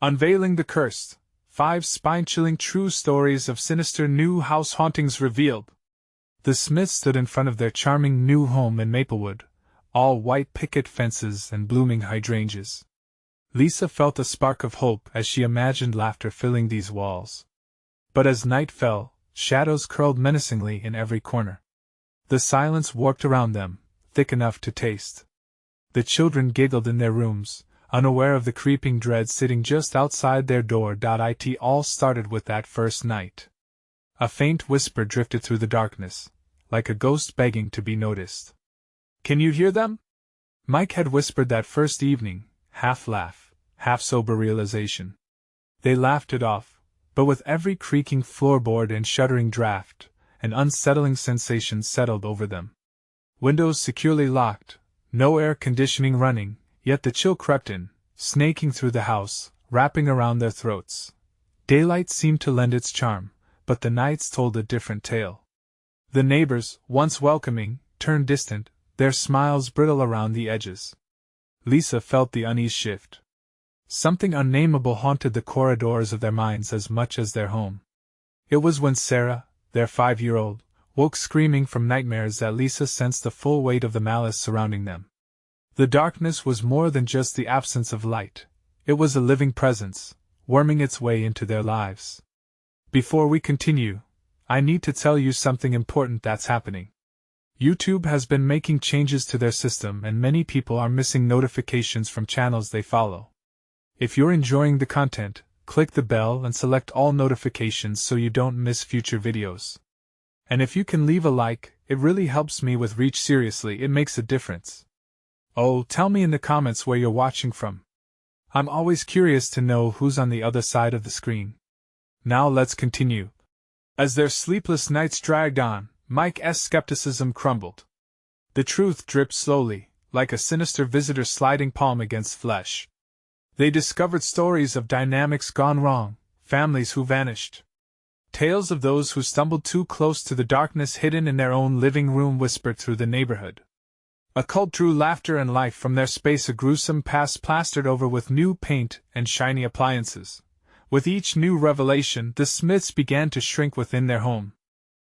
Unveiling the Cursed. 5 spine-chilling true stories of sinister new house hauntings revealed. The Smiths stood in front of their charming new home in Maplewood, all white picket fences and blooming hydrangeas. Lisa felt a spark of hope as she imagined laughter filling these walls. But as night fell, shadows curled menacingly in every corner. The silence warped around them, thick enough to taste. The children giggled in their rooms, unaware of the creeping dread sitting just outside their door. It all started with that first night. A faint whisper drifted through the darkness, like a ghost begging to be noticed. "Can you hear them?" Mike had whispered that first evening, half laugh, half sober realization. They laughed it off, but with every creaking floorboard and shuddering draft, an unsettling sensation settled over them. Windows securely locked, no air conditioning running, yet the chill crept in, snaking through the house, wrapping around their throats. Daylight seemed to lend its charm, but the nights told a different tale. The neighbors, once welcoming, turned distant, their smiles brittle around the edges. Lisa felt the unease shift. Something unnameable haunted the corridors of their minds as much as their home. It was when Sarah, their 5-year-old, woke screaming from nightmares that Lisa sensed the full weight of the malice surrounding them. The darkness was more than just the absence of light. It was a living presence, worming its way into their lives. Before we continue, I need to tell you something important that's happening. YouTube has been making changes to their system and many people are missing notifications from channels they follow. If you're enjoying the content, click the bell and select all notifications so you don't miss future videos. And if you can leave a like, it really helps me with reach. Seriously, it makes a difference. Oh, tell me in the comments where you're watching from. I'm always curious to know who's on the other side of the screen. Now let's continue. As their sleepless nights dragged on, Mike's skepticism crumbled. The truth dripped slowly, like a sinister visitor sliding palm against flesh. They discovered stories of dynamics gone wrong, families who vanished. Tales of those who stumbled too close to the darkness hidden in their own living room whispered through the neighborhood. A cult drew laughter and life from their space, a gruesome past plastered over with new paint and shiny appliances. With each new revelation, the Smiths began to shrink within their home.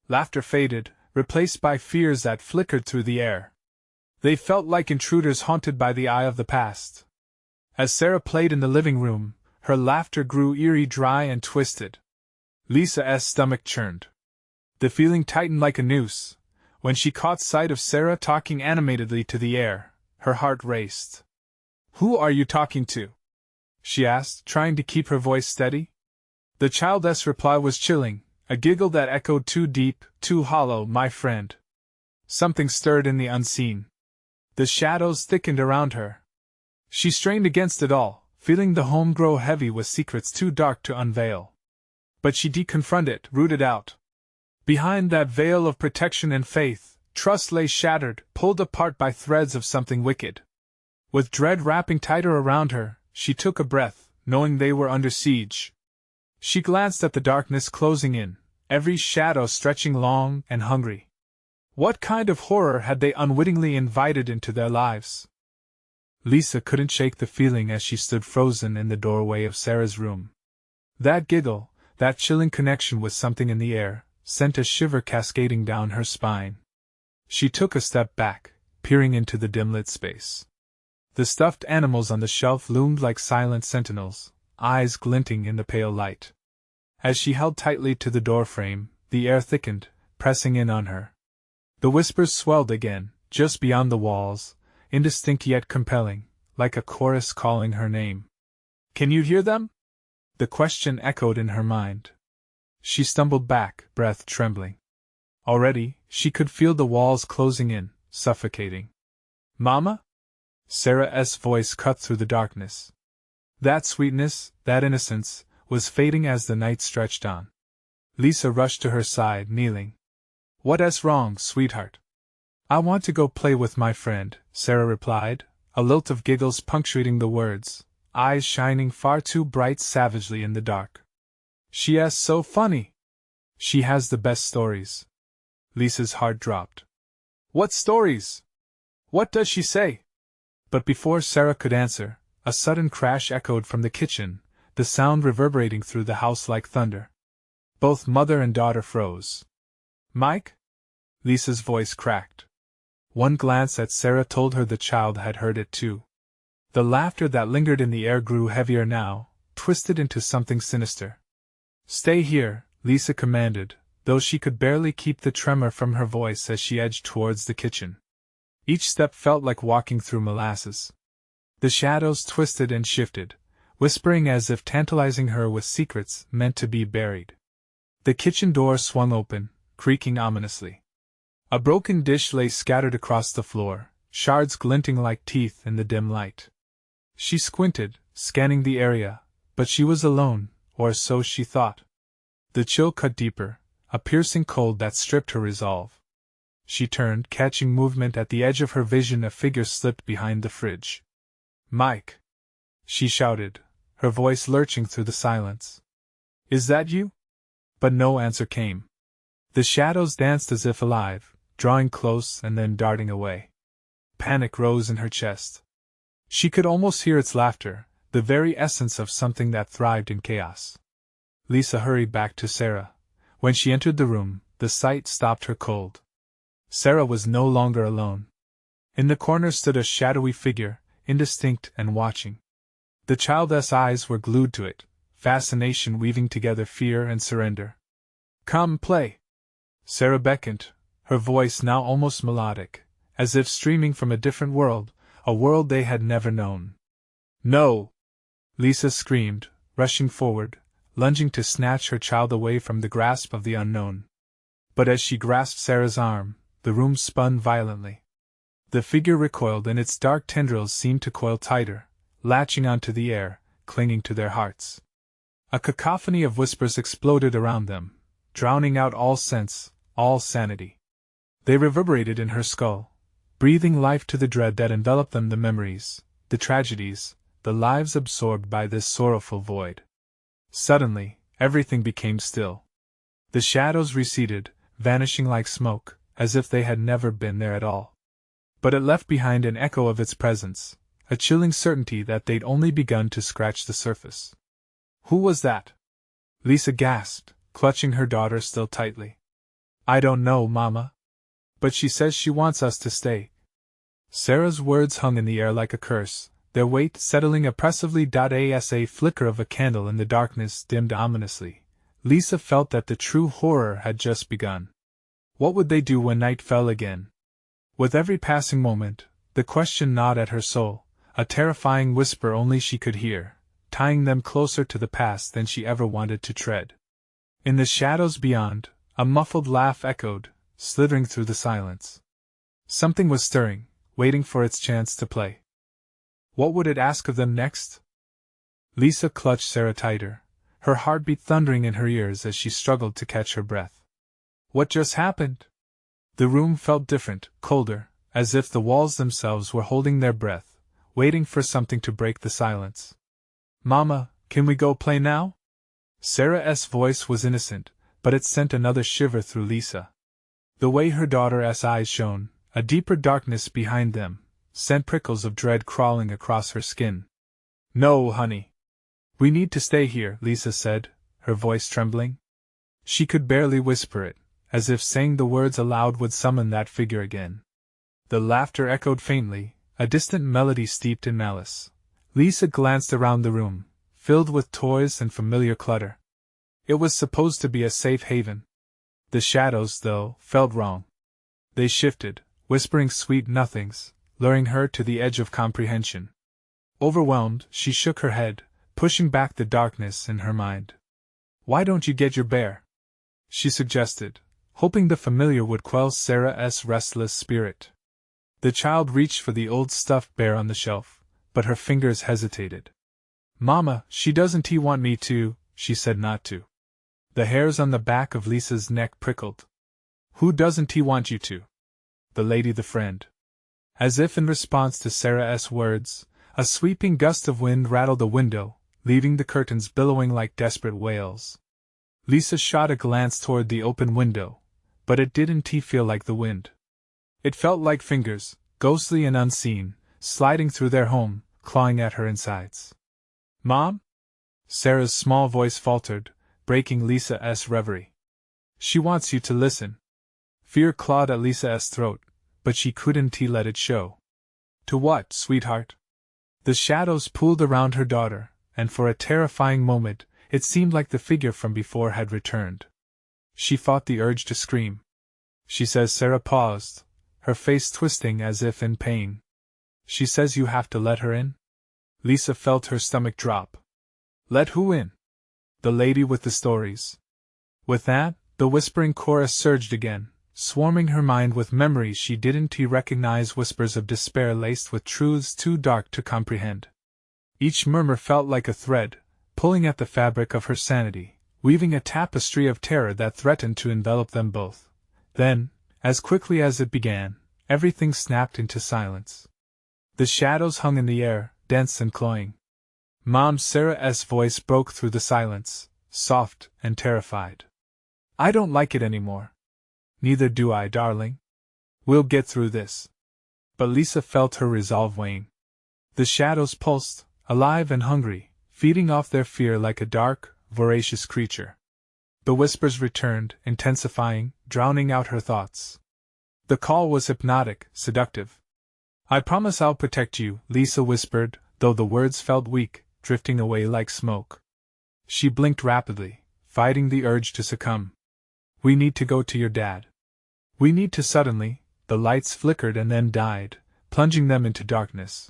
Laughter faded, replaced by fears that flickered through the air. They felt like intruders haunted by the eye of the past. As Sarah played in the living room, her laughter grew eerie, dry, and twisted. Lisa's stomach churned. The feeling tightened like a noose. When she caught sight of Sarah talking animatedly to the air, her heart raced. "Who are you talking to?" she asked, trying to keep her voice steady. The child's reply was chilling, a giggle that echoed too deep, too hollow. "My friend." Something stirred in the unseen. The shadows thickened around her. She strained against it all, feeling the home grow heavy with secrets too dark to unveil. But she didn't confront it, rooted out. Behind that veil of protection and faith, trust lay shattered, pulled apart by threads of something wicked. With dread wrapping tighter around her, she took a breath, knowing they were under siege. She glanced at the darkness closing in, every shadow stretching long and hungry. What kind of horror had they unwittingly invited into their lives? Lisa couldn't shake the feeling as she stood frozen in the doorway of Sarah's room. That giggle, that chilling connection with something in the air, sent a shiver cascading down her spine. She took a step back, peering into the dim-lit space. The stuffed animals on the shelf loomed like silent sentinels, eyes glinting in the pale light. As she held tightly to the doorframe, the air thickened, pressing in on her. The whispers swelled again, just beyond the walls, indistinct yet compelling, like a chorus calling her name. "Can you hear them?" The question echoed in her mind. She stumbled back, breath trembling. Already, she could feel the walls closing in, suffocating. "Mama?" Sarah's voice cut through the darkness. That sweetness, that innocence, was fading as the night stretched on. Lisa rushed to her side, kneeling. "What's wrong, sweetheart?" "I want to go play with my friend," Sarah replied, a lilt of giggles punctuating the words, eyes shining far too bright savagely in the dark. "She's so funny. She has the best stories." Lisa's heart dropped. "What stories? What does she say?" But before Sarah could answer, a sudden crash echoed from the kitchen, the sound reverberating through the house like thunder. Both mother and daughter froze. "Mike?" Lisa's voice cracked. One glance at Sarah told her the child had heard it too. The laughter that lingered in the air grew heavier now, twisted into something sinister. "Stay here," Lisa commanded, though she could barely keep the tremor from her voice as she edged towards the kitchen. Each step felt like walking through molasses. The shadows twisted and shifted, whispering as if tantalizing her with secrets meant to be buried. The kitchen door swung open, creaking ominously. A broken dish lay scattered across the floor, shards glinting like teeth in the dim light. She squinted, scanning the area, but she was alone, or so she thought. The chill cut deeper, a piercing cold that stripped her resolve. She turned, catching movement at the edge of her vision. A figure slipped behind the fridge. "Mike!" she shouted, her voice lurching through the silence. "Is that you?" But no answer came. The shadows danced as if alive, drawing close and then darting away. Panic rose in her chest. She could almost hear its laughter, the very essence of something that thrived in chaos. Lisa hurried back to Sarah. When she entered the room, the sight stopped her cold. Sarah was no longer alone. In the corner stood a shadowy figure, indistinct and watching. The child's eyes were glued to it, fascination weaving together fear and surrender. "Come play!" Sarah beckoned, her voice now almost melodic, as if streaming from a different world, a world they had never known. "No!" Lisa screamed, rushing forward, lunging to snatch her child away from the grasp of the unknown. But as she grasped Sarah's arm, the room spun violently. The figure recoiled and its dark tendrils seemed to coil tighter, latching onto the air, clinging to their hearts. A cacophony of whispers exploded around them, drowning out all sense, all sanity. They reverberated in her skull, breathing life to the dread that enveloped them, the memories, the tragedies, the lives absorbed by this sorrowful void. Suddenly, everything became still. The shadows receded, vanishing like smoke, as if they had never been there at all. But it left behind an echo of its presence, a chilling certainty that they'd only begun to scratch the surface. "Who was that?" Lisa gasped, clutching her daughter still tightly. "I don't know, Mama. But she says she wants us to stay." Sarah's words hung in the air like a curse, their weight settling oppressively. As a flicker of a candle in the darkness dimmed ominously, Lisa felt that the true horror had just begun. What would they do when night fell again? With every passing moment, the question gnawed at her soul, a terrifying whisper only she could hear, tying them closer to the past than she ever wanted to tread. In the shadows beyond, a muffled laugh echoed, slithering through the silence. Something was stirring, waiting for its chance to play. What would it ask of them next? Lisa clutched Sarah tighter, her heartbeat thundering in her ears as she struggled to catch her breath. What just happened? The room felt different, colder, as if the walls themselves were holding their breath, waiting for something to break the silence. "Mama, can we go play now?" Sarah's voice was innocent, but it sent another shiver through Lisa. The way her daughter's eyes shone, a deeper darkness behind them, sent prickles of dread crawling across her skin. "No, honey. We need to stay here," Lisa said, her voice trembling. She could barely whisper it, as if saying the words aloud would summon that figure again. The laughter echoed faintly, a distant melody steeped in malice. Lisa glanced around the room, filled with toys and familiar clutter. It was supposed to be a safe haven. The shadows, though, felt wrong. They shifted, whispering sweet nothings, luring her to the edge of comprehension. Overwhelmed, she shook her head, pushing back the darkness in her mind. "Why don't you get your bear?" she suggested, hoping the familiar would quell Sarah's restless spirit. The child reached for the old stuffed bear on the shelf, but her fingers hesitated. "Mama, she doesn't want me to," she said not to. The hairs on the back of Lisa's neck prickled. "Who doesn't want you to?" "The lady, the friend." As if in response to Sarah's words, a sweeping gust of wind rattled the window, leaving the curtains billowing like desperate wails. Lisa shot a glance toward the open window, but it didn't feel like the wind. It felt like fingers, ghostly and unseen, sliding through their home, clawing at her insides. "Mom?" Sarah's small voice faltered, breaking Lisa's reverie. She wants you to listen. Fear clawed at Lisa's throat, but she couldn't let it show. To what, sweetheart? The shadows pooled around her daughter, and for a terrifying moment, it seemed like the figure from before had returned. She fought the urge to scream. She says. Sarah paused, her face twisting as if in pain. She says you have to let her in? Lisa felt her stomach drop. Let who in? The lady with the stories. With that, the whispering chorus surged again, swarming her mind with memories she didn't recognize, whispers of despair laced with truths too dark to comprehend. Each murmur felt like a thread, pulling at the fabric of her sanity, weaving a tapestry of terror that threatened to envelop them both. Then, as quickly as it began, everything snapped into silence. The shadows hung in the air, dense and cloying. Mom Sarah's voice broke through the silence, soft and terrified. I don't like it anymore. Neither do I, darling. We'll get through this. But Lisa felt her resolve wane. The shadows pulsed, alive and hungry, feeding off their fear like a dark, voracious creature. The whispers returned, intensifying, drowning out her thoughts. The call was hypnotic, seductive. I promise I'll protect you, Lisa whispered, though the words felt weak, drifting away like smoke. She blinked rapidly, fighting the urge to succumb. We need to go to your dad. We need to. Suddenly, the lights flickered and then died, plunging them into darkness.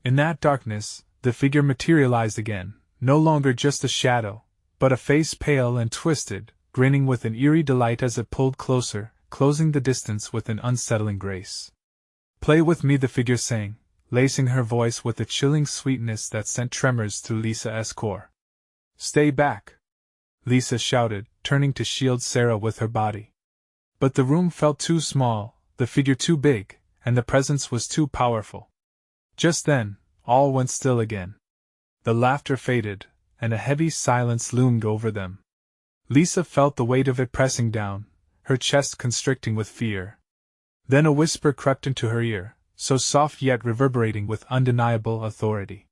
In that darkness, the figure materialized again, no longer just a shadow, but a face pale and twisted, grinning with an eerie delight as it pulled closer, closing the distance with an unsettling grace. Play with me, the figure sang, lacing her voice with a chilling sweetness that sent tremors through Lisa's core. Stay back! Lisa shouted, turning to shield Sarah with her body. But the room felt too small, the figure too big, and the presence was too powerful. Just then, all went still again. The laughter faded, and a heavy silence loomed over them. Lisa felt the weight of it pressing down, her chest constricting with fear. Then a whisper crept into her ear, so soft yet reverberating with undeniable authority.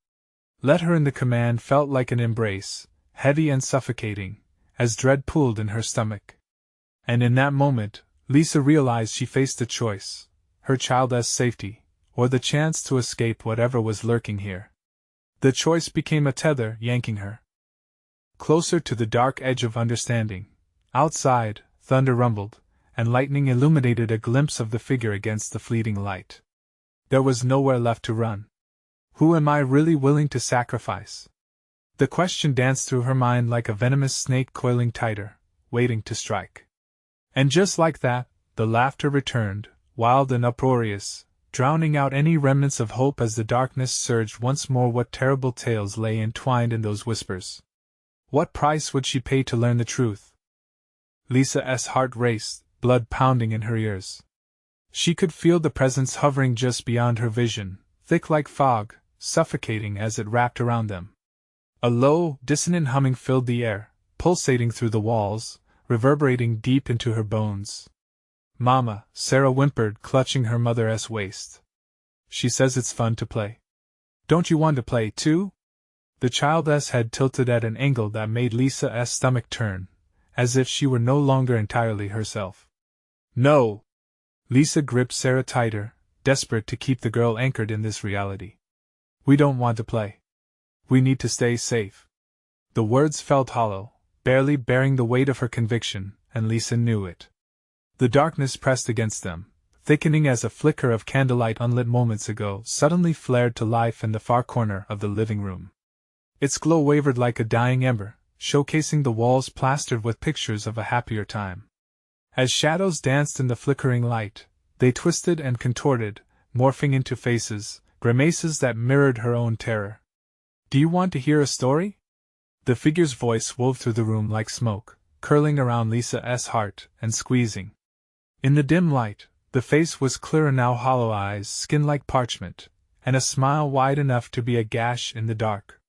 Let her in. The command felt like an embrace, heavy and suffocating, as dread pooled in her stomach. And in that moment, Lisa realized she faced a choice: her child's safety, or the chance to escape whatever was lurking here. The choice became a tether, yanking her closer to the dark edge of understanding. Outside, thunder rumbled, and lightning illuminated a glimpse of the figure against the fleeting light. There was nowhere left to run. Who am I really willing to sacrifice? The question danced through her mind like a venomous snake coiling tighter, waiting to strike. And just like that, the laughter returned, wild and uproarious, drowning out any remnants of hope as the darkness surged once more. What terrible tales lay entwined in those whispers? What price would she pay to learn the truth? Lisa's heart raced, blood pounding in her ears. She could feel the presence hovering just beyond her vision, thick like fog, suffocating as it wrapped around them. A low, dissonant humming filled the air, pulsating through the walls, reverberating deep into her bones. Mama, Sarah whimpered, clutching her mother's waist. She says it's fun to play. Don't you want to play too? The child's head tilted at an angle that made Lisa's stomach turn, as if she were no longer entirely herself. No! Lisa gripped Sarah tighter, desperate to keep the girl anchored in this reality. We don't want to play. We need to stay safe. The words felt hollow, barely bearing the weight of her conviction, and Lisa knew it. The darkness pressed against them, thickening as a flicker of candlelight unlit moments ago suddenly flared to life in the far corner of the living room. Its glow wavered like a dying ember, showcasing the walls plastered with pictures of a happier time. As shadows danced in the flickering light, they twisted and contorted, morphing into faces, grimaces that mirrored her own terror. Do you want to hear a story? The figure's voice wove through the room like smoke, curling around Lisa's heart and squeezing. In the dim light, the face was clearer now, hollow eyes, skin like parchment, and a smile wide enough to be a gash in the dark.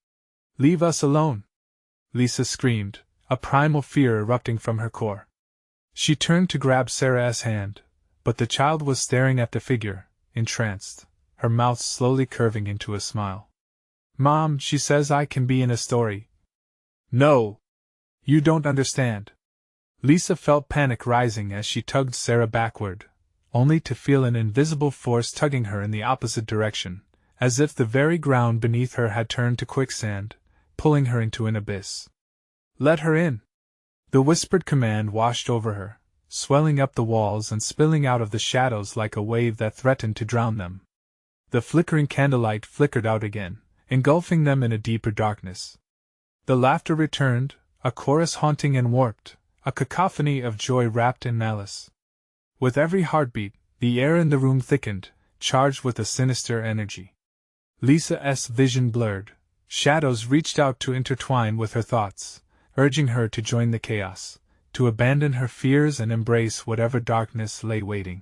Leave us alone! Lisa screamed, a primal fear erupting from her core. She turned to grab Sarah's hand, but the child was staring at the figure, entranced, her mouth slowly curving into a smile. Mom, she says I can be in a story. No! You don't understand. Lisa felt panic rising as she tugged Sarah backward, only to feel an invisible force tugging her in the opposite direction, as if the very ground beneath her had turned to quicksand, pulling her into an abyss. Let her in! The whispered command washed over her, swelling up the walls and spilling out of the shadows like a wave that threatened to drown them. The flickering candlelight flickered out again, engulfing them in a deeper darkness. The laughter returned, a chorus haunting and warped, a cacophony of joy wrapped in malice. With every heartbeat, the air in the room thickened, charged with a sinister energy. Lisa's vision blurred. Shadows reached out to intertwine with her thoughts, urging her to join the chaos, to abandon her fears and embrace whatever darkness lay waiting.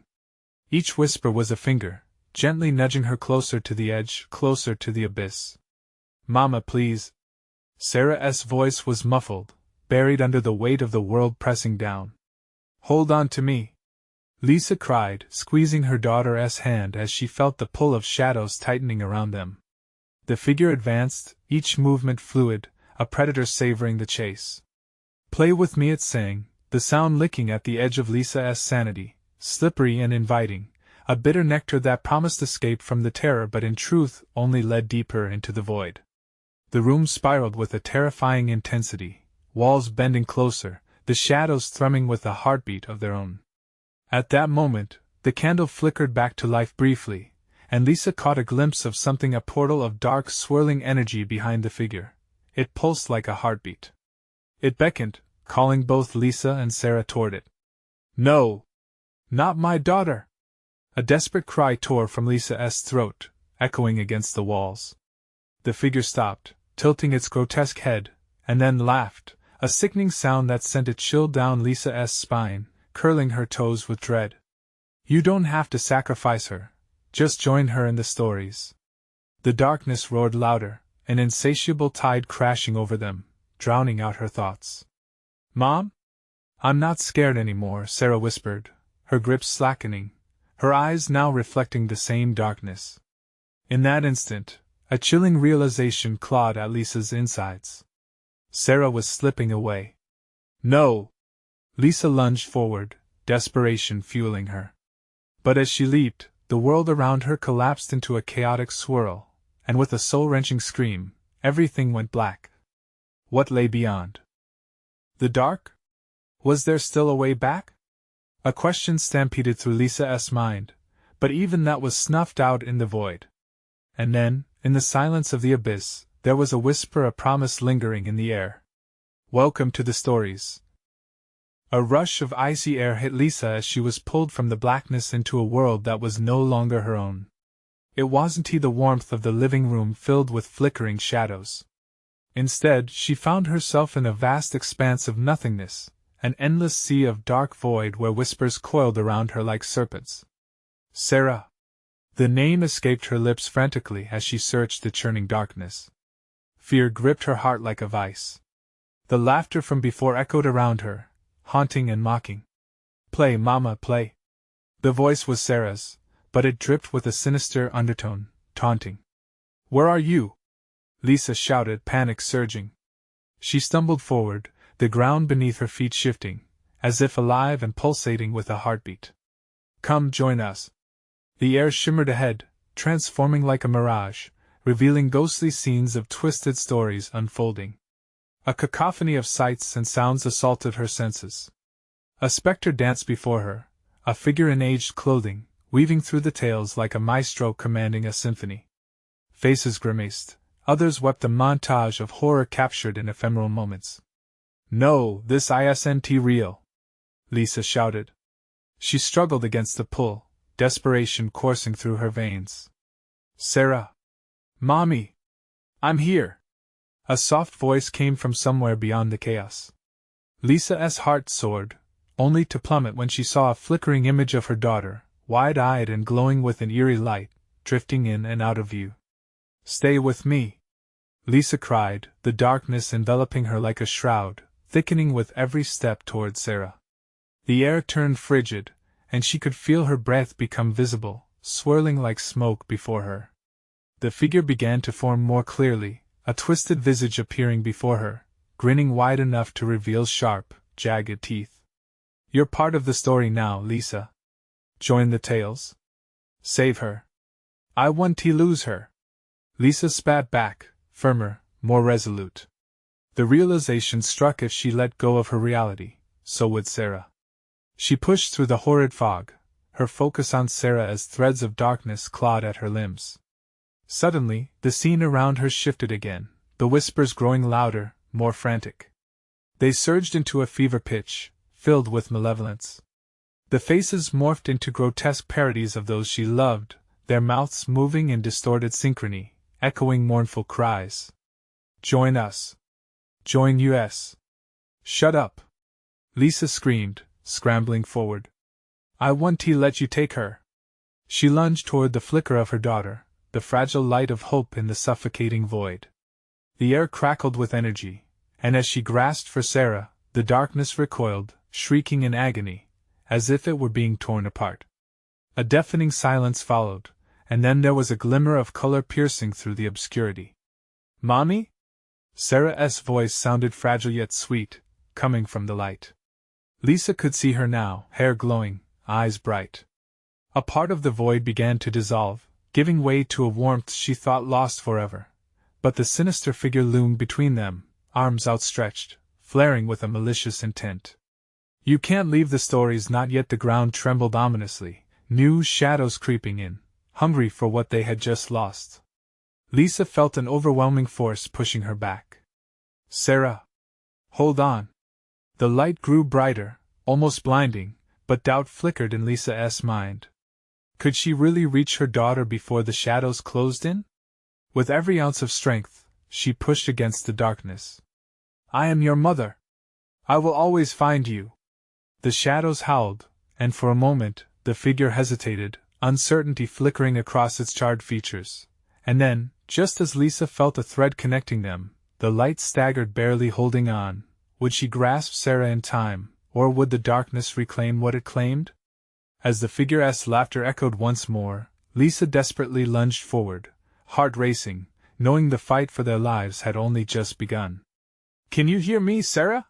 Each whisper was a finger, gently nudging her closer to the edge, closer to the abyss. Mama, please. Sarah's voice was muffled, buried under the weight of the world pressing down. Hold on to me, Lisa cried, squeezing her daughter's hand as she felt the pull of shadows tightening around them. The figure advanced, each movement fluid, a predator savoring the chase. Play with me, it sang, the sound licking at the edge of Lisa's sanity, slippery and inviting, a bitter nectar that promised escape from the terror but in truth only led deeper into the void. The room spiraled with a terrifying intensity, walls bending closer, the shadows thrumming with a heartbeat of their own. At that moment, the candle flickered back to life briefly, and Lisa caught a glimpse of something, a portal of dark, swirling energy behind the figure. It pulsed like a heartbeat. It beckoned, calling both Lisa and Sarah toward it. No! Not my daughter! A desperate cry tore from Lisa's throat, echoing against the walls. The figure stopped, tilting its grotesque head, and then laughed, a sickening sound that sent a chill down Lisa's spine, curling her toes with dread. You don't have to sacrifice her, just join her in the stories. The darkness roared louder, an insatiable tide crashing over them, drowning out her thoughts. Mom? I'm not scared anymore, Sarah whispered, her grip slackening, her eyes now reflecting the same darkness. In that instant, a chilling realization clawed at Lisa's insides. Sarah was slipping away. No! Lisa lunged forward, desperation fueling her. But as she leaped, the world around her collapsed into a chaotic swirl, and with a soul-wrenching scream, everything went black. What lay beyond? The dark? Was there still a way back? A question stampeded through Lisa's mind, but even that was snuffed out in the void. And then, in the silence of the abyss, there was a whisper, a promise lingering in the air. Welcome to the stories. A rush of icy air hit Lisa as she was pulled from the blackness into a world that was no longer her own. It wasn't the warmth of the living room filled with flickering shadows. Instead, she found herself in a vast expanse of nothingness, an endless sea of dark void where whispers coiled around her like serpents. Sarah! The name escaped her lips frantically as she searched the churning darkness. Fear gripped her heart like a vice. The laughter from before echoed around her, haunting and mocking. Play, Mama, play. The voice was Sarah's, but it dripped with a sinister undertone, taunting. Where are you? Lisa shouted, panic surging. She stumbled forward, the ground beneath her feet shifting, as if alive and pulsating with a heartbeat. Come join us. The air shimmered ahead, transforming like a mirage, revealing ghostly scenes of twisted stories unfolding. A cacophony of sights and sounds assaulted her senses. A specter danced before her, a figure in aged clothing, weaving through the tales like a maestro commanding a symphony. Faces grimaced, others wept, a montage of horror captured in ephemeral moments. No, this isn't real! Lisa shouted. She struggled against the pull, desperation coursing through her veins. Sarah! Mommy! I'm here! A soft voice came from somewhere beyond the chaos. Lisa's heart soared, only to plummet when she saw a flickering image of her daughter, wide-eyed and glowing with an eerie light, drifting in and out of view. Stay with me! Lisa cried, the darkness enveloping her like a shroud, thickening with every step toward Sarah. The air turned frigid, and she could feel her breath become visible, swirling like smoke before her. The figure began to form more clearly, a twisted visage appearing before her, grinning wide enough to reveal sharp, jagged teeth. You're part of the story now, Lisa. Join the tales. Save her. I want to lose her. Lisa spat back, firmer, more resolute. The realization struck if she let go of her reality, so would Sarah. She pushed through the horrid fog, her focus on Sarah as threads of darkness clawed at her limbs. Suddenly, the scene around her shifted again, the whispers growing louder, more frantic. They surged into a fever pitch, filled with malevolence. The faces morphed into grotesque parodies of those she loved, their mouths moving in distorted synchrony, echoing mournful cries. Join us. Join us. Shut up. Lisa screamed, scrambling forward. I want to let you take her. She lunged toward the flicker of her daughter, the fragile light of hope in the suffocating void. The air crackled with energy, and as she grasped for Sarah, the darkness recoiled, shrieking in agony, as if it were being torn apart. A deafening silence followed, and then there was a glimmer of color piercing through the obscurity. Mommy? Sarah's voice sounded fragile yet sweet, coming from the light. Lisa could see her now, hair glowing, eyes bright. A part of the void began to dissolve, giving way to a warmth she thought lost forever. But the sinister figure loomed between them, arms outstretched, flaring with a malicious intent. You can't leave the stories, not yet. The ground trembled ominously, new shadows creeping in, hungry for what they had just lost. Lisa felt an overwhelming force pushing her back. Sarah! Hold on! The light grew brighter, almost blinding, but doubt flickered in Lisa's mind. Could she really reach her daughter before the shadows closed in? With every ounce of strength, she pushed against the darkness. I am your mother. I will always find you. The shadows howled, and for a moment, the figure hesitated, uncertainty flickering across its charred features. And then, just as Lisa felt a thread connecting them, the light staggered, barely holding on. Would she grasp Sarah in time, or would the darkness reclaim what it claimed? As the figure's laughter echoed once more, Lisa desperately lunged forward, heart racing, knowing the fight for their lives had only just begun. Can you hear me, Sarah?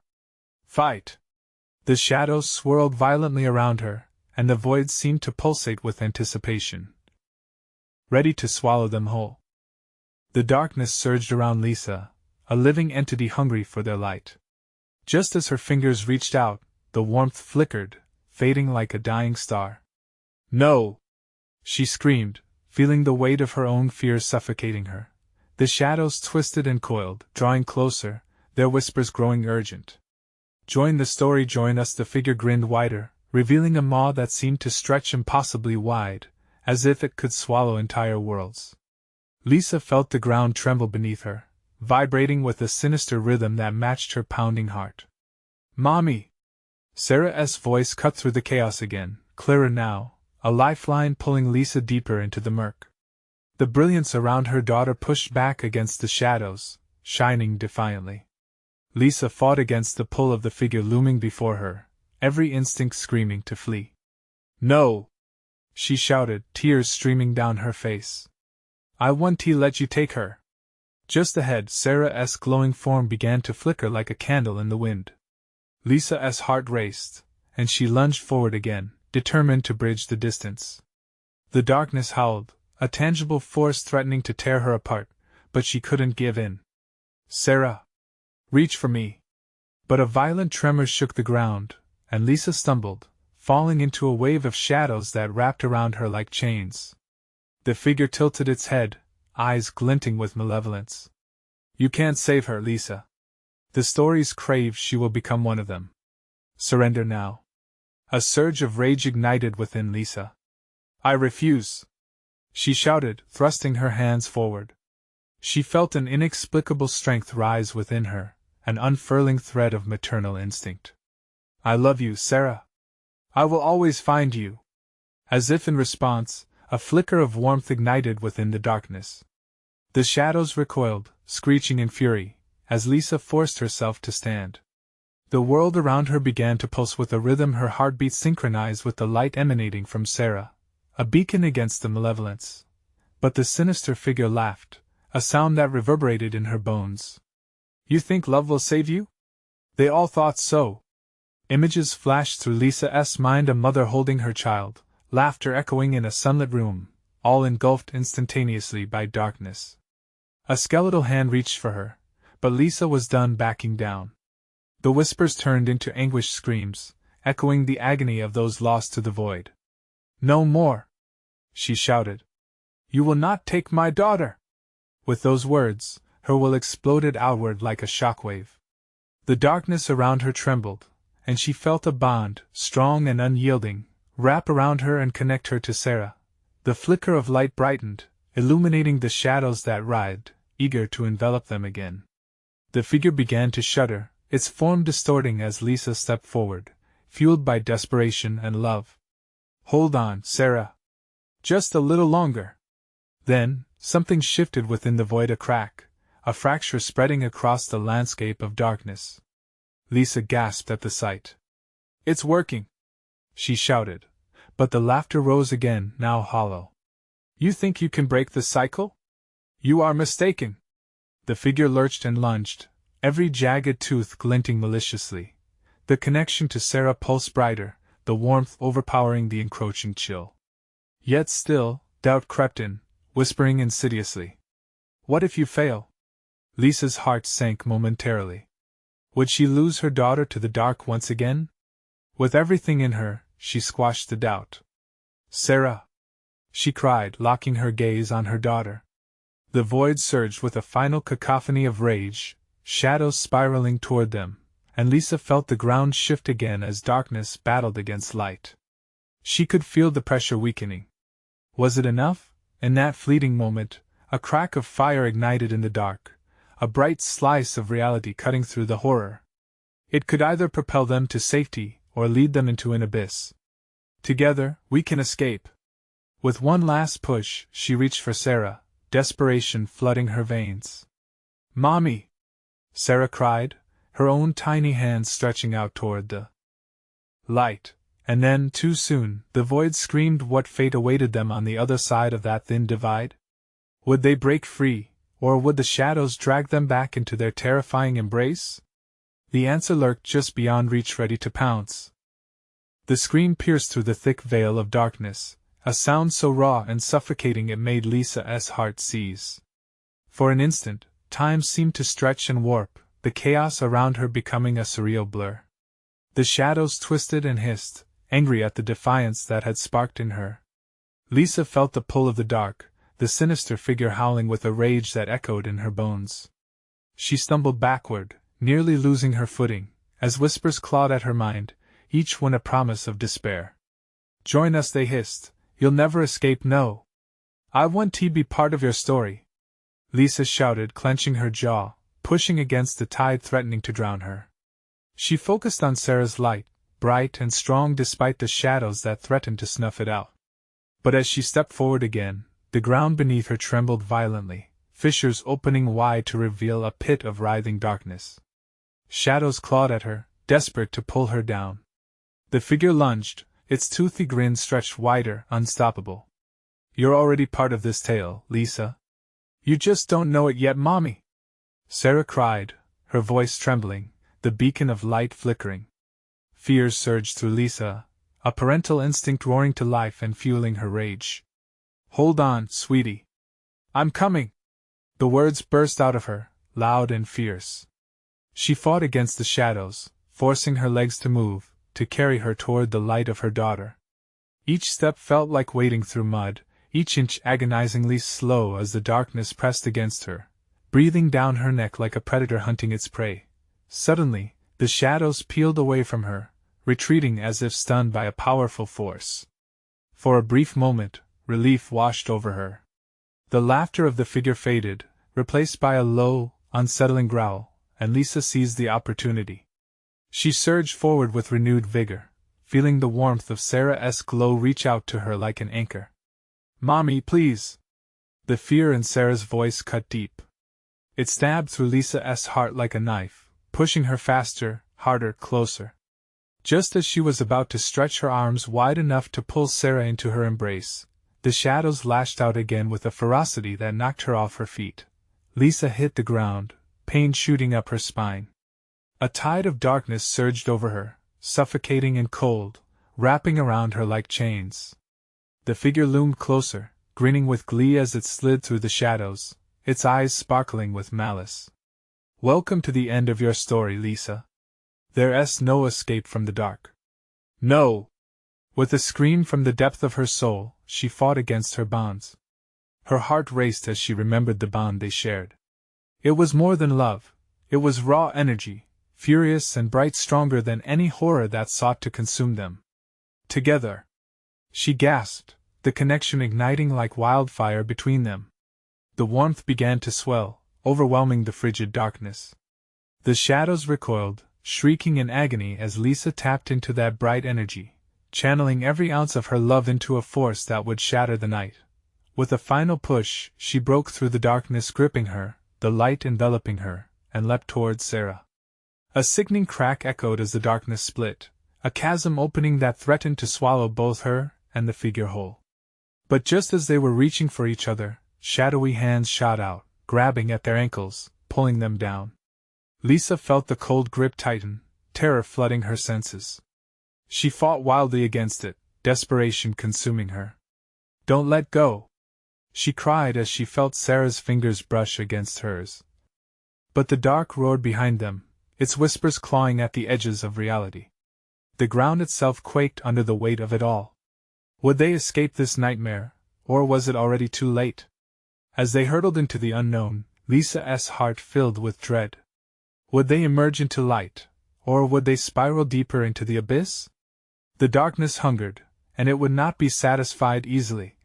Fight! The shadows swirled violently around her, and the void seemed to pulsate with anticipation, ready to swallow them whole. The darkness surged around Lisa, a living entity hungry for their light. Just as her fingers reached out, the warmth flickered, fading like a dying star. No! She screamed, feeling the weight of her own fears suffocating her. The shadows twisted and coiled, drawing closer, their whispers growing urgent. Join the story, join us. The figure grinned wider, revealing a maw that seemed to stretch impossibly wide, as if it could swallow entire worlds. Lisa felt the ground tremble beneath her, vibrating with a sinister rhythm that matched her pounding heart. Mommy! Sarah's voice cut through the chaos again, clearer now, a lifeline pulling Lisa deeper into the murk. The brilliance around her daughter pushed back against the shadows, shining defiantly. Lisa fought against the pull of the figure looming before her, every instinct screaming to flee. No! She shouted, tears streaming down her face. I want to let you take her. Just ahead, Sarah's glowing form began to flicker like a candle in the wind. Lisa's heart raced, and she lunged forward again, determined to bridge the distance. The darkness howled, a tangible force threatening to tear her apart, but she couldn't give in. Sarah! Reach for me! But a violent tremor shook the ground, and Lisa stumbled, falling into a wave of shadows that wrapped around her like chains. The figure tilted its head, eyes glinting with malevolence. You can't save her, Lisa. The stories crave, she will become one of them. Surrender now. A surge of rage ignited within Lisa. I refuse! She shouted, thrusting her hands forward. She felt an inexplicable strength rise within her, an unfurling thread of maternal instinct. I love you, Sarah. I will always find you. As if in response, a flicker of warmth ignited within the darkness. The shadows recoiled, screeching in fury, as Lisa forced herself to stand. The world around her began to pulse with a rhythm, her heartbeat synchronized with the light emanating from Sarah, a beacon against the malevolence. But the sinister figure laughed, a sound that reverberated in her bones. You think love will save you? They all thought so. Images flashed through Lisa's mind, a mother holding her child, laughter echoing in a sunlit room, all engulfed instantaneously by darkness. A skeletal hand reached for her, but Lisa was done backing down. The whispers turned into anguished screams, echoing the agony of those lost to the void. No more! She shouted. You will not take my daughter! With those words, her will exploded outward like a shockwave. The darkness around her trembled, and she felt a bond, strong and unyielding, wrap around her and connect her to Sarah. The flicker of light brightened, illuminating the shadows that writhed, eager to envelop them again. The figure began to shudder, its form distorting as Lisa stepped forward, fueled by desperation and love. Hold on, Sarah. Just a little longer. Then, something shifted within the void, a fracture spreading across the landscape of darkness. Lisa gasped at the sight. It's working! She shouted, but the laughter rose again, now hollow. You think you can break the cycle? You are mistaken! The figure lurched and lunged, every jagged tooth glinting maliciously. The connection to Sarah pulsed brighter, the warmth overpowering the encroaching chill. Yet still, doubt crept in, whispering insidiously. What if you fail? Lisa's heart sank momentarily. Would she lose her daughter to the dark once again? With everything in her, she squashed the doubt. Sarah! She cried, locking her gaze on her daughter. The void surged with a final cacophony of rage, shadows spiraling toward them, and Lisa felt the ground shift again as darkness battled against light. She could feel the pressure weakening. Was it enough? In that fleeting moment, a crack of fire ignited in the dark, a bright slice of reality cutting through the horror. It could either propel them to safety or lead them into an abyss. Together, we can escape. With one last push, she reached for Sarah, desperation flooding her veins. Mommy! Sarah cried, her own tiny hands stretching out toward the light. And then, too soon, the void screamed what fate awaited them on the other side of that thin divide. Would they break free, or would the shadows drag them back into their terrifying embrace? The answer lurked just beyond reach, ready to pounce. The scream pierced through the thick veil of darkness, a sound so raw and suffocating it made Lisa's heart seize. For an instant, time seemed to stretch and warp, the chaos around her becoming a surreal blur. The shadows twisted and hissed, angry at the defiance that had sparked in her. Lisa felt the pull of the dark, the sinister figure howling with a rage that echoed in her bones. She stumbled backward, nearly losing her footing, as whispers clawed at her mind, each one a promise of despair. Join us, they hissed. You'll never escape, no. I want to be part of your story. Lisa shouted, clenching her jaw, pushing against the tide threatening to drown her. She focused on Sarah's light, bright and strong despite the shadows that threatened to snuff it out. But as she stepped forward again, the ground beneath her trembled violently, fissures opening wide to reveal a pit of writhing darkness. Shadows clawed at her, desperate to pull her down. The figure lunged, its toothy grin stretched wider, unstoppable. You're already part of this tale, Lisa. You just don't know it yet, Mommy! Sarah cried, her voice trembling, the beacon of light flickering. Fears surged through Lisa, a parental instinct roaring to life and fueling her rage. Hold on, sweetie. I'm coming! The words burst out of her, loud and fierce. She fought against the shadows, forcing her legs to move, to carry her toward the light of her daughter. Each step felt like wading through mud, each inch agonizingly slow as the darkness pressed against her, breathing down her neck like a predator hunting its prey. Suddenly, the shadows peeled away from her, retreating as if stunned by a powerful force. For a brief moment, relief washed over her. The laughter of the figure faded, replaced by a low, unsettling growl, and Lisa seized the opportunity. She surged forward with renewed vigor, feeling the warmth of Sarah's glow reach out to her like an anchor. Mommy, please! The fear in Sarah's voice cut deep. It stabbed through Lisa's heart like a knife, pushing her faster, harder, closer. Just as she was about to stretch her arms wide enough to pull Sarah into her embrace, the shadows lashed out again with a ferocity that knocked her off her feet. Lisa hit the ground, pain shooting up her spine. A tide of darkness surged over her, suffocating and cold, wrapping around her like chains. The figure loomed closer, grinning with glee as it slid through the shadows, its eyes sparkling with malice. "Welcome to the end of your story, Lisa. There's no escape from the dark." "No!" With a scream from the depth of her soul, she fought against her bonds. Her heart raced as she remembered the bond they shared. It was more than love, it was raw energy, furious and bright, stronger than any horror that sought to consume them. Together! She gasped, the connection igniting like wildfire between them. The warmth began to swell, overwhelming the frigid darkness. The shadows recoiled, shrieking in agony as Lisa tapped into that bright energy, channeling every ounce of her love into a force that would shatter the night. With a final push, she broke through the darkness gripping her, the light enveloping her, and leapt towards Sarah. A sickening crack echoed as the darkness split, a chasm opening that threatened to swallow both her and the figure whole. But just as they were reaching for each other, shadowy hands shot out, grabbing at their ankles, pulling them down. Lisa felt the cold grip tighten, terror flooding her senses. She fought wildly against it, desperation consuming her. "Don't let go!" she cried as she felt Sarah's fingers brush against hers. But the dark roared behind them, its whispers clawing at the edges of reality. The ground itself quaked under the weight of it all. Would they escape this nightmare, or was it already too late? As they hurtled into the unknown, Lisa's heart filled with dread. Would they emerge into light, or would they spiral deeper into the abyss? The darkness hungered, and it would not be satisfied easily.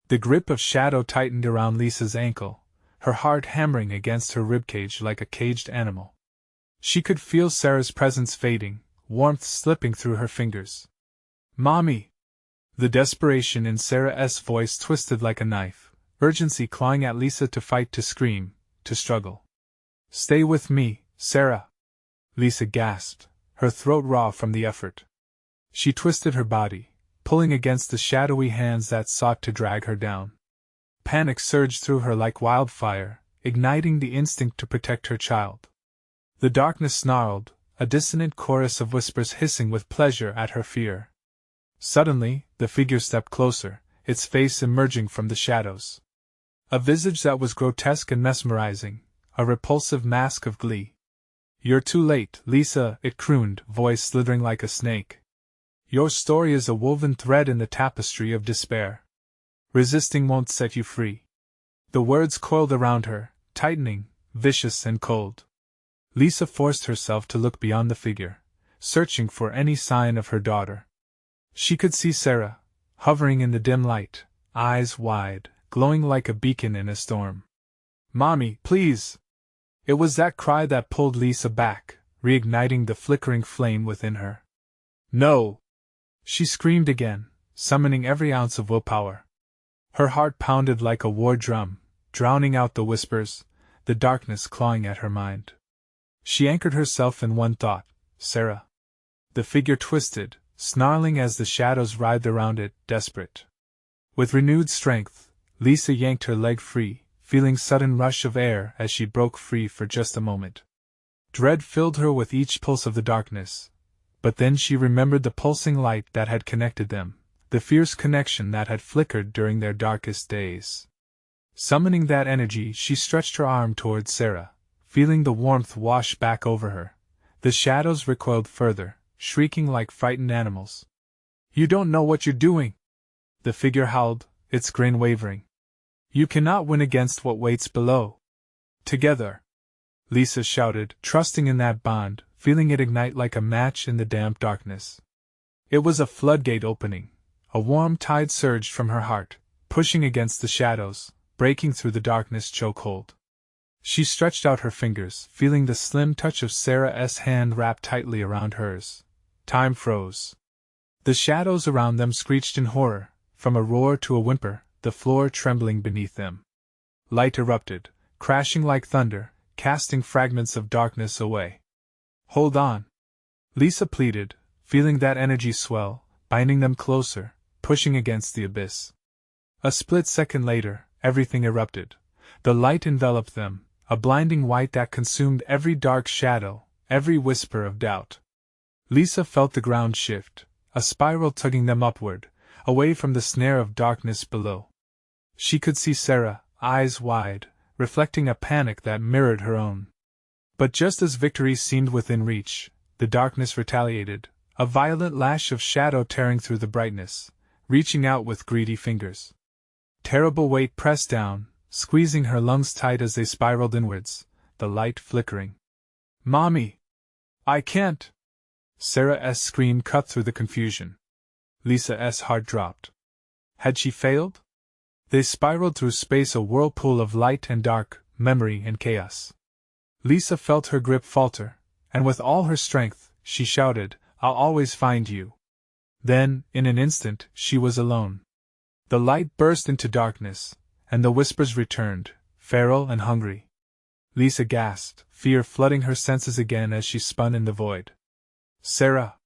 The grip of shadow tightened around Lisa's ankle, her heart hammering against her ribcage like a caged animal. She could feel Sarah's presence fading, warmth slipping through her fingers. "Mommy!" The desperation in Sarah's voice twisted like a knife, urgency clawing at Lisa to fight, to scream, to struggle. "Stay with me, Sarah!" Lisa gasped, her throat raw from the effort. She twisted her body, pulling against the shadowy hands that sought to drag her down. Panic surged through her like wildfire, igniting the instinct to protect her child. The darkness snarled, a dissonant chorus of whispers hissing with pleasure at her fear. Suddenly, the figure stepped closer, its face emerging from the shadows. A visage that was grotesque and mesmerizing, a repulsive mask of glee. "You're too late, Lisa," it crooned, voice slithering like a snake. "Your story is a woven thread in the tapestry of despair. Resisting won't set you free." The words coiled around her, tightening, vicious and cold. Lisa forced herself to look beyond the figure, searching for any sign of her daughter. She could see Sarah, hovering in the dim light, eyes wide, glowing like a beacon in a storm. "Mommy, please!" It was that cry that pulled Lisa back, reigniting the flickering flame within her. "No!" She screamed again, summoning every ounce of willpower. Her heart pounded like a war drum, drowning out the whispers, the darkness clawing at her mind. She anchored herself in one thought: Sarah. The figure twisted, snarling as the shadows writhed around it, desperate. With renewed strength, Lisa yanked her leg free, feeling sudden rush of air as she broke free for just a moment. Dread filled her with each pulse of the darkness. But then she remembered the pulsing light that had connected them, the fierce connection that had flickered during their darkest days. Summoning that energy, she stretched her arm towards Sarah, feeling the warmth wash back over her. The shadows recoiled further, shrieking like frightened animals. "You don't know what you're doing!" the figure howled, its grin wavering. "You cannot win against what waits below." "Together!" Lisa shouted, trusting in that bond, feeling it ignite like a match in the damp darkness. It was a floodgate opening. A warm tide surged from her heart, pushing against the shadows, breaking through the darkness chokehold. She stretched out her fingers, feeling the slim touch of Sarah's hand wrapped tightly around hers. Time froze. The shadows around them screeched in horror, from a roar to a whimper, the floor trembling beneath them. Light erupted, crashing like thunder, casting fragments of darkness away. "Hold on," Lisa pleaded, feeling that energy swell, binding them closer, pushing against the abyss. A split second later, everything erupted. The light enveloped them, a blinding white that consumed every dark shadow, every whisper of doubt. Lisa felt the ground shift, a spiral tugging them upward, away from the snare of darkness below. She could see Sarah, eyes wide, reflecting a panic that mirrored her own. But just as victory seemed within reach, the darkness retaliated, a violent lash of shadow tearing through the brightness, reaching out with greedy fingers. Terrible weight pressed down, squeezing her lungs tight as they spiraled inwards, the light flickering. "Mommy! I can't!" Sarah's scream cut through the confusion. Lisa's heart dropped. Had she failed? They spiraled through space, a whirlpool of light and dark, memory and chaos. Lisa felt her grip falter, and with all her strength, she shouted, "I'll always find you." Then, in an instant, she was alone. The light burst into darkness, and the whispers returned, feral and hungry. Lisa gasped, fear flooding her senses again as she spun in the void. "Sarah!"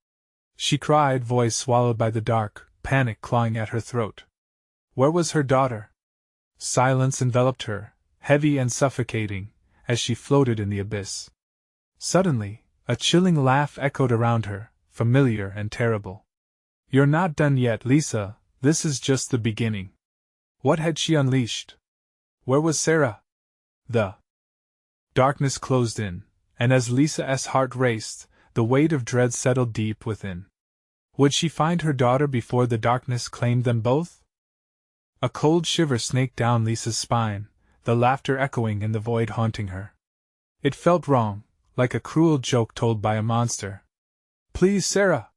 she cried, voice swallowed by the dark, panic clawing at her throat. Where was her daughter? Silence enveloped her, heavy and suffocating, as she floated in the abyss. Suddenly, a chilling laugh echoed around her, familiar and terrible. "You're not done yet, Lisa, this is just the beginning." What had she unleashed? Where was Sarah? The darkness closed in, and as Lisa's heart raced, the weight of dread settled deep within. Would she find her daughter before the darkness claimed them both? A cold shiver snaked down Lisa's spine, the laughter echoing in the void, haunting her. It felt wrong, like a cruel joke told by a monster. "Please, Sarah!"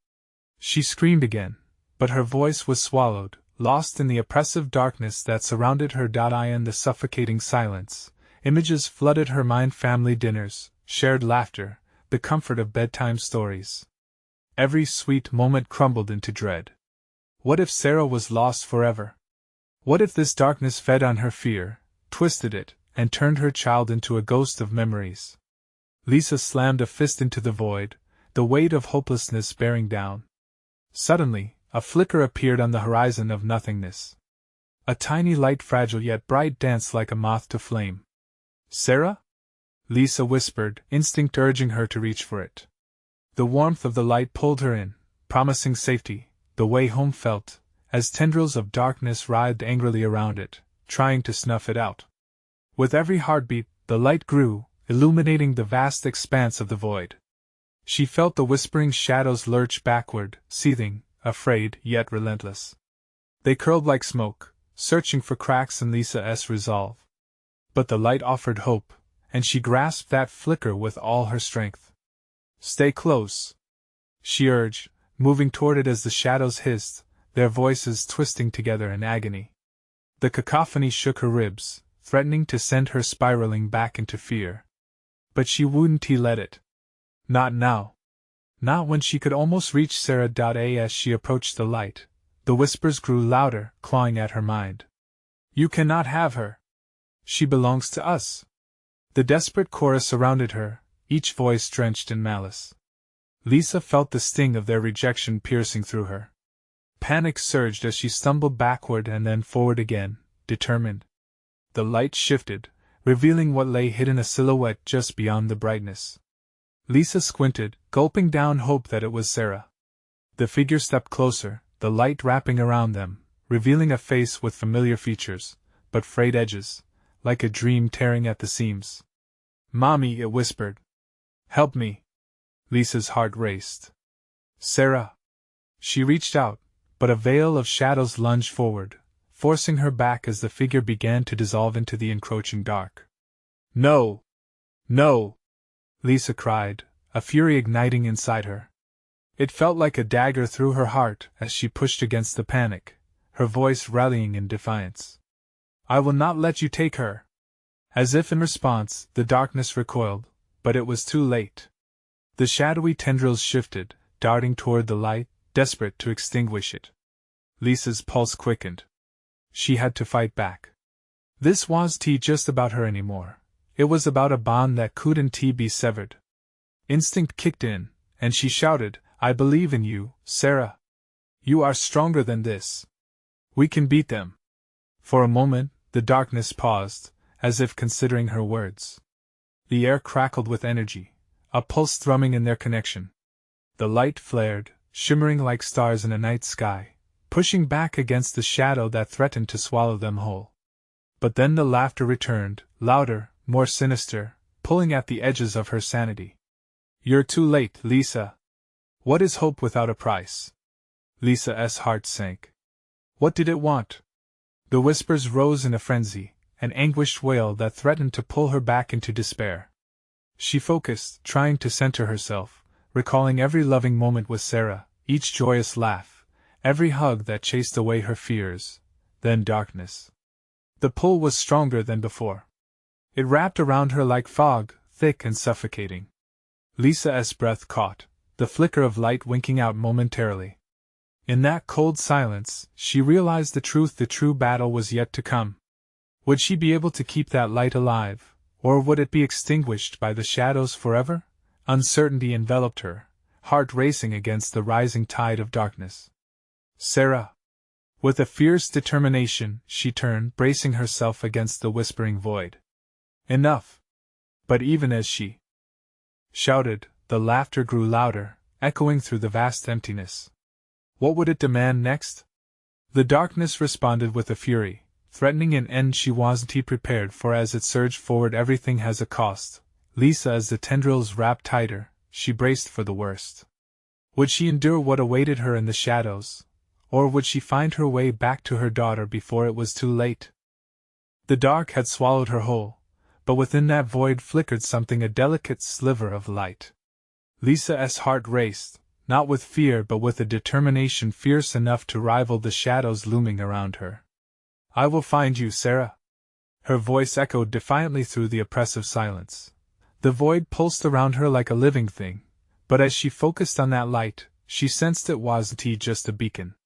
She screamed again, but her voice was swallowed, lost in the oppressive darkness that surrounded her. In the suffocating silence, images flooded her mind: family dinners, shared laughter, the comfort of bedtime stories. Every sweet moment crumbled into dread. What if Sarah was lost forever? What if this darkness fed on her fear, twisted it, and turned her child into a ghost of memories? Lisa slammed a fist into the void, the weight of hopelessness bearing down. Suddenly, a flicker appeared on the horizon of nothingness. A tiny light, fragile yet bright, danced like a moth to flame. "Sarah?" Lisa whispered, instinct urging her to reach for it. The warmth of the light pulled her in, promising safety. The way home felt, as tendrils of darkness writhed angrily around it, trying to snuff it out. With every heartbeat, the light grew, illuminating the vast expanse of the void. She felt the whispering shadows lurch backward, seething, afraid yet relentless. They curled like smoke, searching for cracks in Lisa's resolve. But the light offered hope, and she grasped that flicker with all her strength. "Stay close," she urged, moving toward it as the shadows hissed, their voices twisting together in agony. The cacophony shook her ribs, threatening to send her spiraling back into fear. But she wouldn't let it. Not now. Not when she could almost reach Sarah. As she approached the light, the whispers grew louder, clawing at her mind. "You cannot have her. She belongs to us." The desperate chorus surrounded her, each voice drenched in malice. Lisa felt the sting of their rejection piercing through her. Panic surged as she stumbled backward and then forward again, determined. The light shifted, revealing what lay hidden, a silhouette just beyond the brightness. Lisa squinted, gulping down hope that it was Sarah. The figure stepped closer, the light wrapping around them, revealing a face with familiar features, but frayed edges, like a dream tearing at the seams. "Mommy," it whispered. "Help me." Lisa's heart raced. "Sarah." She reached out, but a veil of shadows lunged forward, forcing her back as the figure began to dissolve into the encroaching dark. "No! No!" Lisa cried, a fury igniting inside her. It felt like a dagger through her heart as she pushed against the panic, her voice rallying in defiance. "I will not let you take her." As if in response, the darkness recoiled, but it was too late. The shadowy tendrils shifted, darting toward the light, desperate to extinguish it. Lisa's pulse quickened. She had to fight back. This wasn't just about her anymore. It was about a bond that couldn't be severed. Instinct kicked in, and she shouted, "I believe in you, Sarah. You are stronger than this. We can beat them." For a moment, the darkness paused, as if considering her words. The air crackled with energy, a pulse thrumming in their connection. The light flared, shimmering like stars in a night sky, pushing back against the shadow that threatened to swallow them whole. But then the laughter returned, louder, more sinister, pulling at the edges of her sanity. "You're too late, Lisa. What is hope without a price?" Lisa's heart sank. What did it want? The whispers rose in a frenzy, an anguished wail that threatened to pull her back into despair. She focused, trying to center herself, recalling every loving moment with Sarah, each joyous laugh, every hug that chased away her fears. Then darkness. The pull was stronger than before. It wrapped around her like fog, thick and suffocating. Lisa's breath caught, the flicker of light winking out momentarily. In that cold silence, she realized the true battle was yet to come. Would she be able to keep that light alive, or would it be extinguished by the shadows forever? Uncertainty enveloped her, heart racing against the rising tide of darkness. "Sarah!" With a fierce determination, she turned, bracing herself against the whispering void. "Enough!" But even as she shouted, the laughter grew louder, echoing through the vast emptiness. What would it demand next? The darkness responded with a fury, threatening an end she wasn't prepared for. As it surged forward, everything has a cost. Lisa, as the tendrils wrapped tighter, she braced for the worst. Would she endure what awaited her in the shadows? Or would she find her way back to her daughter before it was too late? The dark had swallowed her whole, but within that void flickered something, a delicate sliver of light. Lisa's heart raced, not with fear but with a determination fierce enough to rival the shadows looming around her. "I will find you, Sarah." Her voice echoed defiantly through the oppressive silence. The void pulsed around her like a living thing, but as she focused on that light, she sensed it wasn't just a beacon.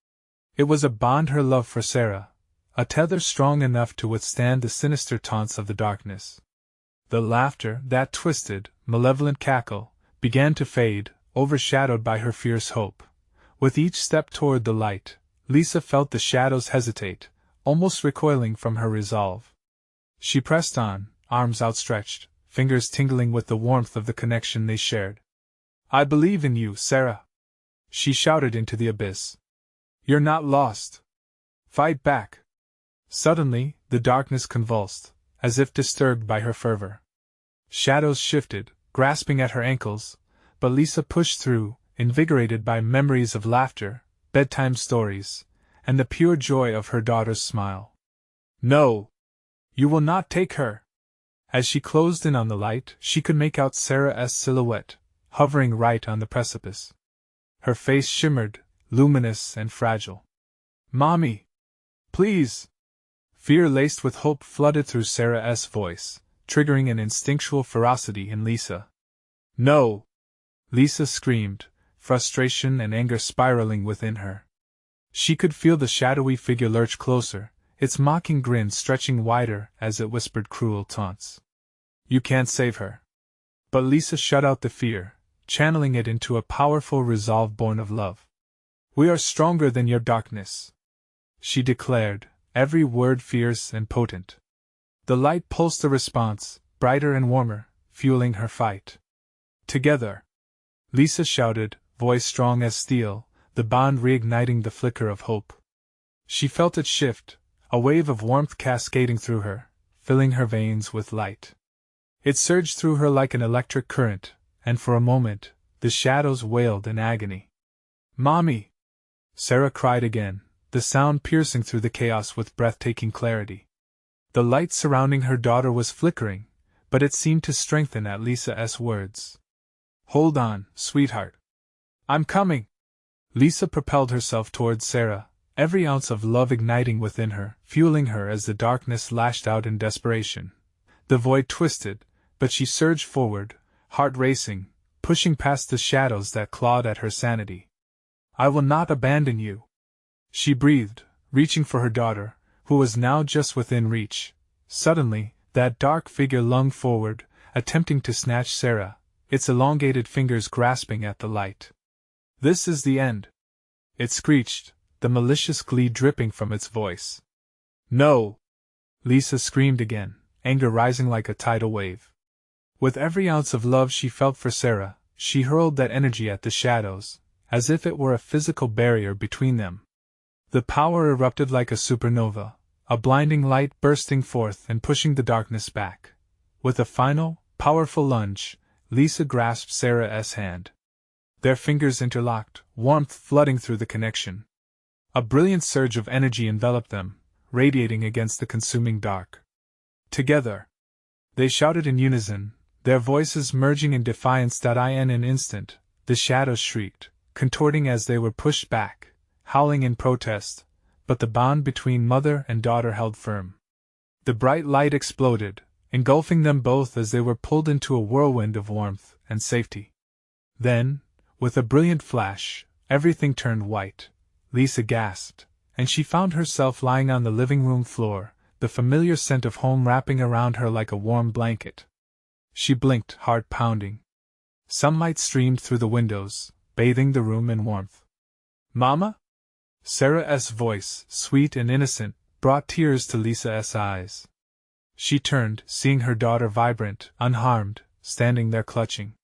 It was a bond, her love for Sarah, a tether strong enough to withstand the sinister taunts of the darkness. The laughter, that twisted, malevolent cackle, began to fade, overshadowed by her fierce hope. With each step toward the light, Lisa felt the shadows hesitate, almost recoiling from her resolve. She pressed on, arms outstretched, fingers tingling with the warmth of the connection they shared. "I believe in you, Sarah!" she shouted into the abyss. "You're not lost. Fight back!" Suddenly, the darkness convulsed, as if disturbed by her fervor. Shadows shifted, grasping at her ankles, but Lisa pushed through, invigorated by memories of laughter, bedtime stories, and the pure joy of her daughter's smile. "No! You will not take her!" As she closed in on the light, she could make out Sarah's silhouette, hovering right on the precipice. Her face shimmered, luminous and fragile. "Mommy! Please!" Fear laced with hope flooded through Sarah's voice, triggering an instinctual ferocity in Lisa. "No!" Lisa screamed, frustration and anger spiraling within her. She could feel the shadowy figure lurch closer, its mocking grin stretching wider as it whispered cruel taunts. "You can't save her." But Lisa shut out the fear, channeling it into a powerful resolve born of love. "We are stronger than your darkness," she declared, every word fierce and potent. The light pulsed a response, brighter and warmer, fueling her fight. "Together!" Lisa shouted, voice strong as steel, the bond reigniting the flicker of hope. She felt it shift, a wave of warmth cascading through her, filling her veins with light. It surged through her like an electric current, and for a moment, the shadows wailed in agony. "Mommy!" Sarah cried again, the sound piercing through the chaos with breathtaking clarity. The light surrounding her daughter was flickering, but it seemed to strengthen at Lisa's words. "Hold on, sweetheart. I'm coming!" Lisa propelled herself towards Sarah, every ounce of love igniting within her, fueling her as the darkness lashed out in desperation. The void twisted, but she surged forward, heart racing, pushing past the shadows that clawed at her sanity. "I will not abandon you," she breathed, reaching for her daughter, who was now just within reach. Suddenly, that dark figure lunged forward, attempting to snatch Sarah, its elongated fingers grasping at the light. "This is the end," it screeched, the malicious glee dripping from its voice. "No!" Lisa screamed again, anger rising like a tidal wave. With every ounce of love she felt for Sarah, she hurled that energy at the shadows, as if it were a physical barrier between them. The power erupted like a supernova, a blinding light bursting forth and pushing the darkness back. With a final, powerful lunge, Lisa grasped Sarah's hand. Their fingers interlocked, warmth flooding through the connection. A brilliant surge of energy enveloped them, radiating against the consuming dark. Together, they shouted in unison, their voices merging in defiance. In an instant, the shadows shrieked, contorting as they were pushed back, howling in protest, but the bond between mother and daughter held firm. The bright light exploded, engulfing them both as they were pulled into a whirlwind of warmth and safety. Then, with a brilliant flash, everything turned white. Lisa gasped, and she found herself lying on the living room floor, the familiar scent of home wrapping around her like a warm blanket. She blinked, heart pounding. Sunlight streamed through the windows, bathing the room in warmth. "Mama?" Sarah's voice, sweet and innocent, brought tears to Lisa's eyes. She turned, seeing her daughter vibrant, unharmed, standing there clutching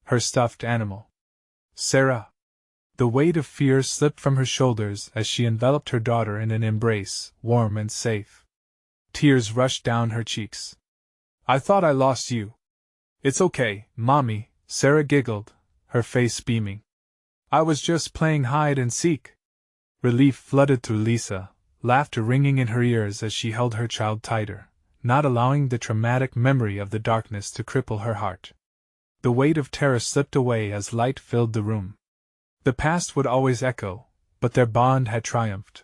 her stuffed animal. "Sarah!" The weight of fear slipped from her shoulders as she enveloped her daughter in an embrace, warm and safe. Tears rushed down her cheeks. "I thought I lost you." "It's okay, Mommy," Sarah giggled, her face beaming. "I was just playing hide and seek." Relief flooded through Lisa, laughter ringing in her ears as she held her child tighter, not allowing the traumatic memory of the darkness to cripple her heart. The weight of terror slipped away as light filled the room. The past would always echo, but their bond had triumphed.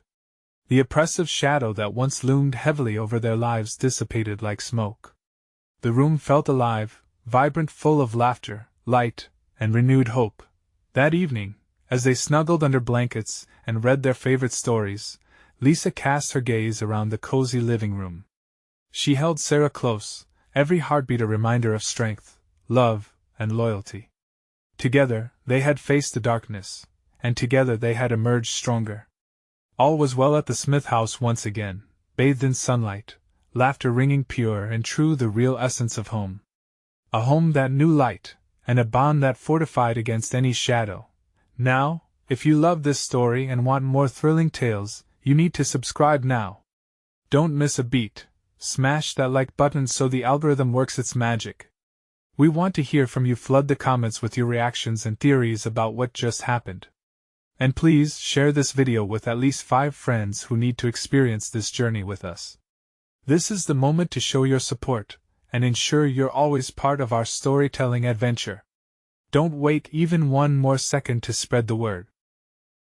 The oppressive shadow that once loomed heavily over their lives dissipated like smoke. The room felt alive, vibrant, full of laughter, light, and renewed hope. That evening, as they snuggled under blankets and read their favorite stories, Lisa cast her gaze around the cozy living room. She held Sarah close, every heartbeat a reminder of strength, love, and loyalty. Together, they had faced the darkness, and together they had emerged stronger. All was well at the Smith house once again, bathed in sunlight, laughter ringing pure and true, the real essence of home. A home that knew light, and a bond that fortified against any shadow. Now, if you love this story and want more thrilling tales, you need to subscribe now. Don't miss a beat. Smash that like button so the algorithm works its magic. We want to hear from you. Flood the comments with your reactions and theories about what just happened. And please share this video with at least 5 friends who need to experience this journey with us. This is the moment to show your support and ensure you're always part of our storytelling adventure. Don't wait even one more second to spread the word.